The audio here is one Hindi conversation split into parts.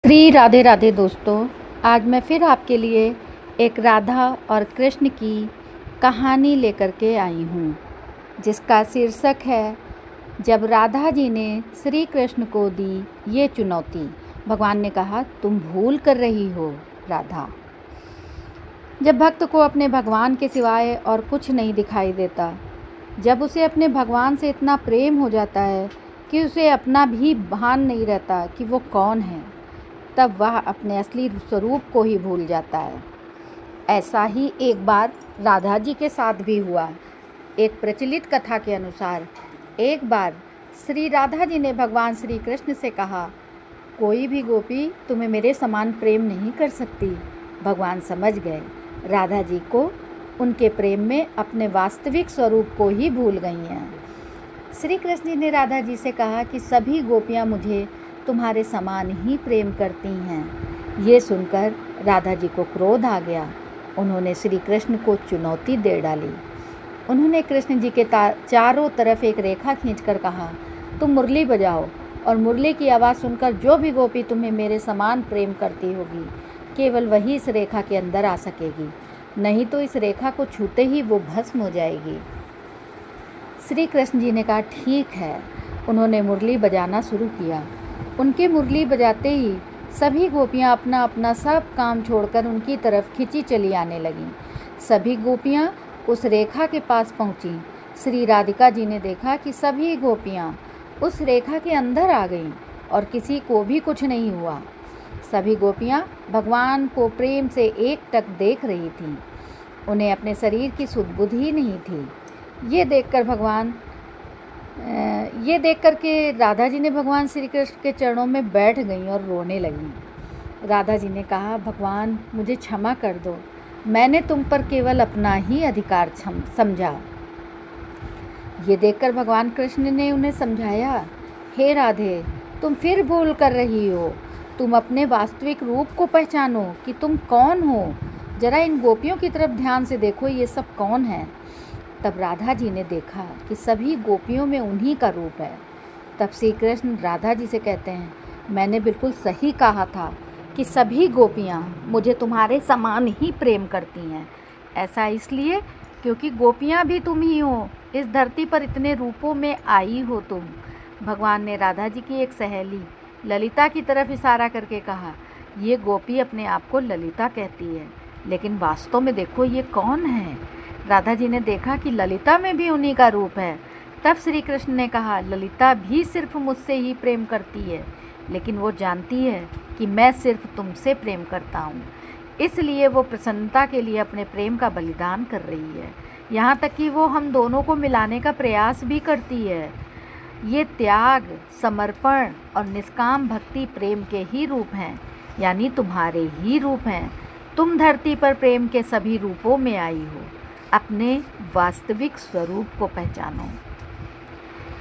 प्रिय राधे राधे दोस्तों, आज मैं फिर आपके लिए एक राधा और कृष्ण की कहानी लेकर के आई हूँ, जिसका शीर्षक है जब राधा जी ने श्री कृष्ण को दी ये चुनौती। भगवान ने कहा, तुम भूल कर रही हो राधा। जब भक्त को अपने भगवान के सिवाय और कुछ नहीं दिखाई देता, जब उसे अपने भगवान से इतना प्रेम हो जाता है कि उसे अपना भी भान नहीं रहता कि वो कौन है, तब वह अपने असली स्वरूप को ही भूल जाता है। ऐसा ही एक बार राधा जी के साथ भी हुआ। एक प्रचलित कथा के अनुसार एक बार श्री राधा जी ने भगवान श्री कृष्ण से कहा, कोई भी गोपी तुम्हें मेरे समान प्रेम नहीं कर सकती। भगवान समझ गए राधा जी को उनके प्रेम में अपने वास्तविक स्वरूप को ही भूल गई हैं। श्री कृष्ण जी ने राधा जी से कहा कि सभी गोपियाँ मुझे तुम्हारे समान ही प्रेम करती हैं। ये सुनकर राधा जी को क्रोध आ गया। उन्होंने श्री कृष्ण को चुनौती दे डाली। उन्होंने कृष्ण जी के चारों तरफ एक रेखा खींचकर कहा, तुम मुरली बजाओ और मुरली की आवाज़ सुनकर जो भी गोपी तुम्हें मेरे समान प्रेम करती होगी, केवल वही इस रेखा के अंदर आ सकेगी, नहीं तो इस रेखा को छूते ही वो भस्म हो जाएगी। श्री कृष्ण जी ने कहा, ठीक है। उन्होंने मुरली बजाना शुरू किया। उनके मुरली बजाते ही सभी गोपियाँ अपना अपना सब काम छोड़कर उनकी तरफ खिंची चली आने लगीं। सभी गोपियाँ उस रेखा के पास पहुँचीं। श्री राधिका जी ने देखा कि सभी गोपियाँ उस रेखा के अंदर आ गईं और किसी को भी कुछ नहीं हुआ। सभी गोपियाँ भगवान को प्रेम से एकटक देख रही थीं। उन्हें अपने शरीर की सुध बुध ही नहीं थी। ये देख कर के राधा जी ने भगवान श्री कृष्ण के चरणों में बैठ गईं और रोने लगीं। राधा जी ने कहा, भगवान मुझे क्षमा कर दो, मैंने तुम पर केवल अपना ही अधिकार समझा। ये देखकर भगवान कृष्ण ने उन्हें समझाया, हे राधे, तुम फिर भूल कर रही हो। तुम अपने वास्तविक रूप को पहचानो कि तुम कौन हो। जरा इन गोपियों की तरफ ध्यान से देखो, ये सब कौन है। तब राधा जी ने देखा कि सभी गोपियों में उन्हीं का रूप है। तब श्री कृष्ण राधा जी से कहते हैं, मैंने बिल्कुल सही कहा था कि सभी गोपियाँ मुझे तुम्हारे समान ही प्रेम करती हैं। ऐसा इसलिए क्योंकि गोपियाँ भी तुम ही हो। इस धरती पर इतने रूपों में आई हो तुम। भगवान ने राधा जी की एक सहेली ललिता की तरफ इशारा करके कहा, ये गोपी अपने आप को ललिता कहती है, लेकिन वास्तव में देखो ये कौन है। राधा जी ने देखा कि ललिता में भी उन्हीं का रूप है। तब श्री कृष्ण ने कहा, ललिता भी सिर्फ मुझसे ही प्रेम करती है, लेकिन वो जानती है कि मैं सिर्फ तुमसे प्रेम करता हूँ, इसलिए वो प्रसन्नता के लिए अपने प्रेम का बलिदान कर रही है। यहाँ तक कि वो हम दोनों को मिलाने का प्रयास भी करती है। ये त्याग, समर्पण और निष्काम भक्ति प्रेम के ही रूप हैं, यानी तुम्हारे ही रूप हैं। तुम धरती पर प्रेम के सभी रूपों में आई हो। अपने वास्तविक स्वरूप को पहचानो।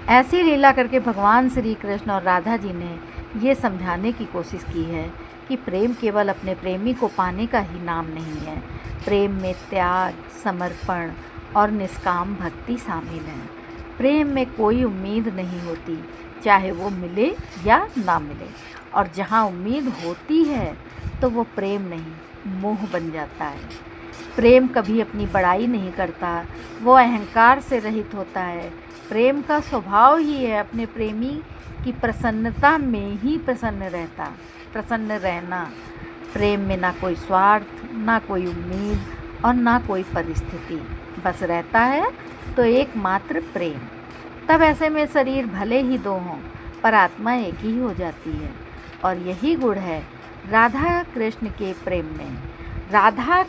ऐसी लीला करके भगवान श्री कृष्ण और राधा जी ने ये समझाने की कोशिश की है कि प्रेम केवल अपने प्रेमी को पाने का ही नाम नहीं है। प्रेम में त्याग, समर्पण और निष्काम भक्ति शामिल है। प्रेम में कोई उम्मीद नहीं होती, चाहे वो मिले या ना मिले। और जहाँ उम्मीद होती है तो वो प्रेम नहीं, मोह बन जाता है। प्रेम कभी अपनी बड़ाई नहीं करता, वो अहंकार से रहित होता है। प्रेम का स्वभाव ही है अपने प्रेमी की प्रसन्नता में ही प्रसन्न रहना। प्रेम में ना कोई स्वार्थ, ना कोई उम्मीद और ना कोई परिस्थिति, बस रहता है तो एकमात्र प्रेम। तब ऐसे में शरीर भले ही दो हों, पर आत्मा एक ही हो जाती है। और यही गुण है राधा कृष्ण के प्रेम में। राधा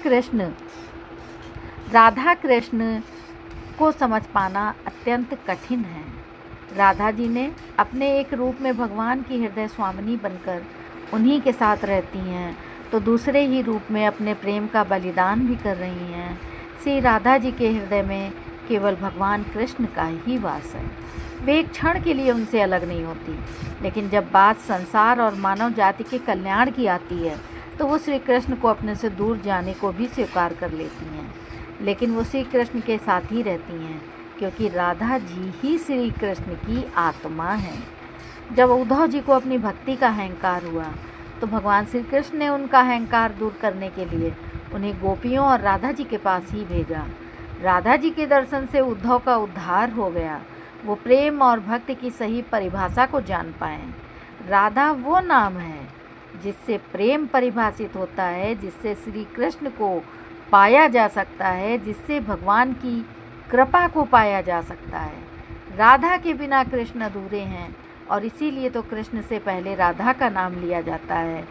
कृष्ण को समझ पाना अत्यंत कठिन है। राधा जी ने अपने एक रूप में भगवान की हृदय स्वामिनी बनकर उन्हीं के साथ रहती हैं, तो दूसरे ही रूप में अपने प्रेम का बलिदान भी कर रही हैं। श्री राधा जी के हृदय में केवल भगवान कृष्ण का ही वास है। वे एक क्षण के लिए उनसे अलग नहीं होती, लेकिन जब बात संसार और मानव जाति के कल्याण की आती है तो वो श्री कृष्ण को अपने से दूर जाने को भी स्वीकार कर लेती हैं। लेकिन वो श्री कृष्ण के साथ ही रहती हैं, क्योंकि राधा जी ही श्री कृष्ण की आत्मा है। जब उद्धव जी को अपनी भक्ति का अहंकार हुआ तो भगवान श्री कृष्ण ने उनका अहंकार दूर करने के लिए उन्हें गोपियों और राधा जी के पास ही भेजा। राधा जी के दर्शन से उद्धव का उद्धार हो गया। वो प्रेम और भक्ति की सही परिभाषा को जान पाए। राधा वो नाम है जिससे प्रेम परिभाषित होता है, जिससे श्री कृष्ण को पाया जा सकता है, जिससे भगवान की कृपा को पाया जा सकता है। राधा के बिना कृष्ण अधूरे हैं और इसीलिए तो कृष्ण से पहले राधा का नाम लिया जाता है।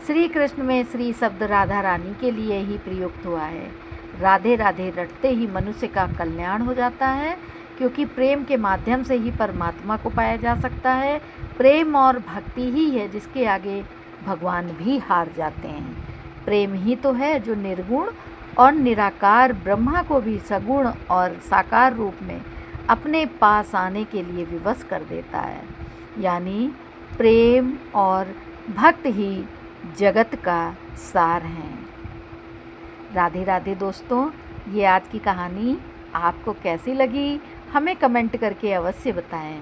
श्री कृष्ण में श्री शब्द राधा रानी के लिए ही प्रयुक्त हुआ है। राधे राधे रटते ही मनुष्य का कल्याण हो जाता है, क्योंकि प्रेम के माध्यम से ही परमात्मा को पाया जा सकता है। प्रेम और भक्ति ही है जिसके आगे भगवान भी हार जाते हैं। प्रेम ही तो है जो निर्गुण और निराकार ब्रह्मा को भी सगुण और साकार रूप में अपने पास आने के लिए विवश कर देता है। यानी प्रेम और भक्त ही जगत का सार हैं। राधे राधे दोस्तों, ये आज की कहानी आपको कैसी लगी हमें कमेंट करके अवश्य बताएं।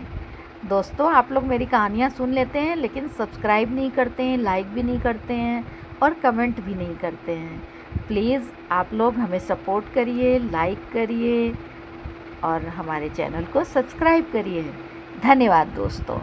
दोस्तों, आप लोग मेरी कहानियाँ सुन लेते हैं लेकिन सब्सक्राइब नहीं करते हैं, लाइक भी नहीं करते हैं और कमेंट भी नहीं करते हैं। प्लीज़ आप लोग हमें सपोर्ट करिए, लाइक करिए और हमारे चैनल को सब्सक्राइब करिए। धन्यवाद दोस्तों।